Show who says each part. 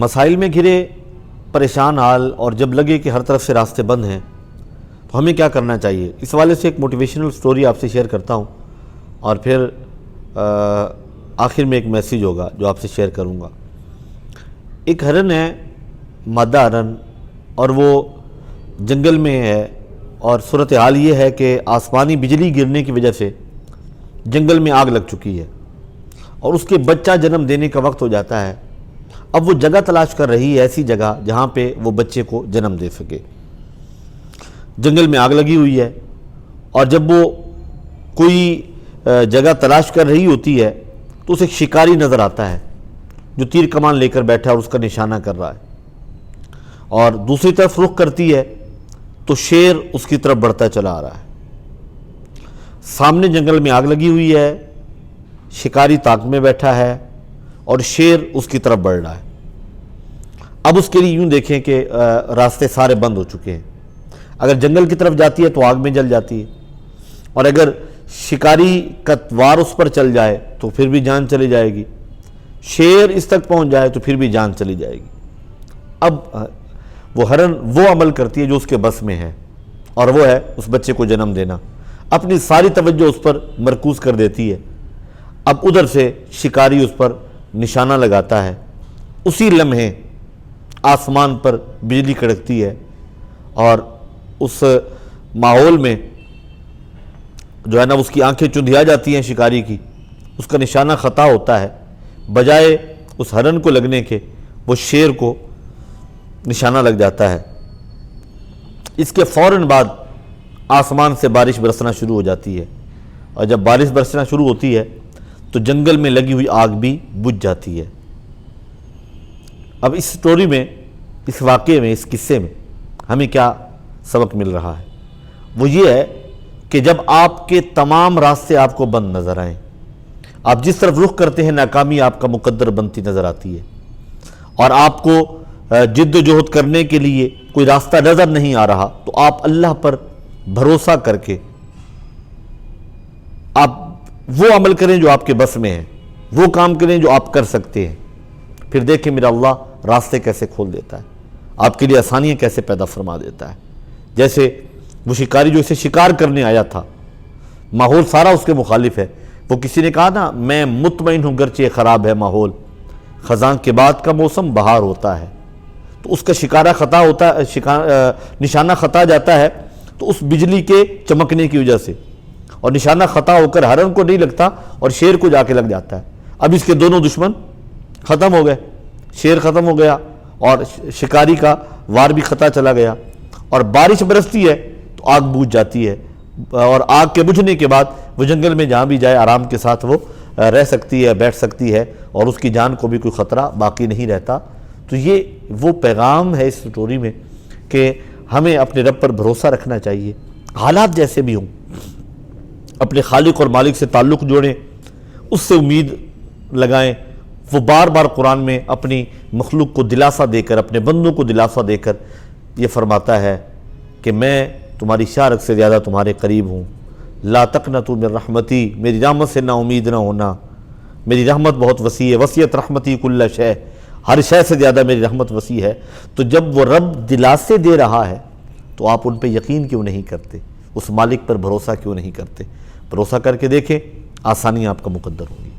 Speaker 1: مسائل میں گھرے پریشان حال اور جب لگے کہ ہر طرف سے راستے بند ہیں تو ہمیں کیا کرنا چاہیے، اس حوالے سے ایک موٹیویشنل سٹوری آپ سے شیئر کرتا ہوں اور پھر آخر میں ایک میسیج ہوگا جو آپ سے شیئر کروں گا۔ ایک ہرن ہے، مادہ ہرن، اور وہ جنگل میں ہے، اور صورتحال یہ ہے کہ آسمانی بجلی گرنے کی وجہ سے جنگل میں آگ لگ چکی ہے اور اس کے بچہ جنم دینے کا وقت ہو جاتا ہے۔ اب وہ جگہ تلاش کر رہی ہے، ایسی جگہ جہاں پہ وہ بچے کو جنم دے سکے۔ جنگل میں آگ لگی ہوئی ہے اور جب وہ کوئی جگہ تلاش کر رہی ہوتی ہے تو اسے ایک شکاری نظر آتا ہے جو تیر کمان لے کر بیٹھا ہے اور اس کا نشانہ کر رہا ہے، اور دوسری طرف رخ کرتی ہے تو شیر اس کی طرف بڑھتا چلا آ رہا ہے۔ سامنے جنگل میں آگ لگی ہوئی ہے، شکاری طاق میں بیٹھا ہے اور شیر اس کی طرف بڑھ رہا ہے۔ اب اس کے لیے یوں دیکھیں کہ راستے سارے بند ہو چکے ہیں۔ اگر جنگل کی طرف جاتی ہے تو آگ میں جل جاتی ہے، اور اگر شکاری کا وار اس پر چل جائے تو پھر بھی جان چلی جائے گی، شیر اس تک پہنچ جائے تو پھر بھی جان چلی جائے گی۔ اب وہ ہرن وہ عمل کرتی ہے جو اس کے بس میں ہے، اور وہ ہے اس بچے کو جنم دینا۔ اپنی ساری توجہ اس پر مرکوز کر دیتی ہے۔ اب ادھر سے شکاری اس پر نشانہ لگاتا ہے، اسی لمحے آسمان پر بجلی کڑکتی ہے، اور اس ماحول میں جو ہے نا اس کی آنکھیں چندھیا جاتی ہیں شکاری کی، اس کا نشانہ خطا ہوتا ہے، بجائے اس ہرن کو لگنے کے وہ شیر کو نشانہ لگ جاتا ہے۔ اس کے فوراً بعد آسمان سے بارش برسنا شروع ہو جاتی ہے، اور جب بارش برسنا شروع ہوتی ہے تو جنگل میں لگی ہوئی آگ بھی بجھ جاتی ہے۔ اب اس سٹوری میں، اس واقعے میں، اس قصے میں ہمیں کیا سبق مل رہا ہے؟ وہ یہ ہے کہ جب آپ کے تمام راستے آپ کو بند نظر آئیں، آپ جس طرف رخ کرتے ہیں ناکامی آپ کا مقدر بنتی نظر آتی ہے، اور آپ کو جد و جہد کرنے کے لیے کوئی راستہ نظر نہیں آ رہا، تو آپ اللہ پر بھروسہ کر کے آپ وہ عمل کریں جو آپ کے بس میں ہے، وہ کام کریں جو آپ کر سکتے ہیں۔ پھر دیکھیں میرا اللہ راستے کیسے کھول دیتا ہے، آپ کے لیے آسانیاں کیسے پیدا فرما دیتا ہے۔ جیسے وہ شکاری جو اسے شکار کرنے آیا تھا، ماحول سارا اس کے مخالف ہے، وہ کسی نے کہا نا میں مطمئن ہوں گرچہ خراب ہے ماحول، خزاں کے بعد کا موسم بہار ہوتا ہے، تو اس کا شکارہ خطا ہوتا ہے، نشانہ خطا جاتا ہے تو اس بجلی کے چمکنے کی وجہ سے، اور نشانہ خطا ہو کر ہرن کو نہیں لگتا اور شیر کو جا کے لگ جاتا ہے۔ اب اس کے دونوں دشمن ختم ہو گئے، شیر ختم ہو گیا اور شکاری کا وار بھی خطا چلا گیا، اور بارش برستی ہے تو آگ بجھ جاتی ہے، اور آگ کے بجھنے کے بعد وہ جنگل میں جہاں بھی جائے آرام کے ساتھ وہ رہ سکتی ہے، بیٹھ سکتی ہے، اور اس کی جان کو بھی کوئی خطرہ باقی نہیں رہتا۔ تو یہ وہ پیغام ہے اس سٹوری میں کہ ہمیں اپنے رب پر بھروسہ رکھنا چاہیے، حالات جیسے بھی ہوں، اپنے خالق اور مالک سے تعلق جوڑیں، اس سے امید لگائیں۔ وہ بار بار قرآن میں اپنی مخلوق کو دلاسا دے کر، اپنے بندوں کو دلاسا دے کر یہ فرماتا ہے کہ میں تمہاری شارک سے زیادہ تمہارے قریب ہوں، لا تقنطوا من رحمتی، میری رحمت سے نا امید نہ ہونا، میری رحمت بہت وسیع ہے، وسعت رحمتی کل شے، ہر شے سے زیادہ میری رحمت وسیع ہے۔ تو جب وہ رب دلاسے دے رہا ہے تو آپ ان پہ یقین کیوں نہیں کرتے، اس مالک پر بھروسہ کیوں نہیں کرتے؟ بھروسہ کر کے دیکھیں، آسانیاں آپ کا مقدر ہوں گی۔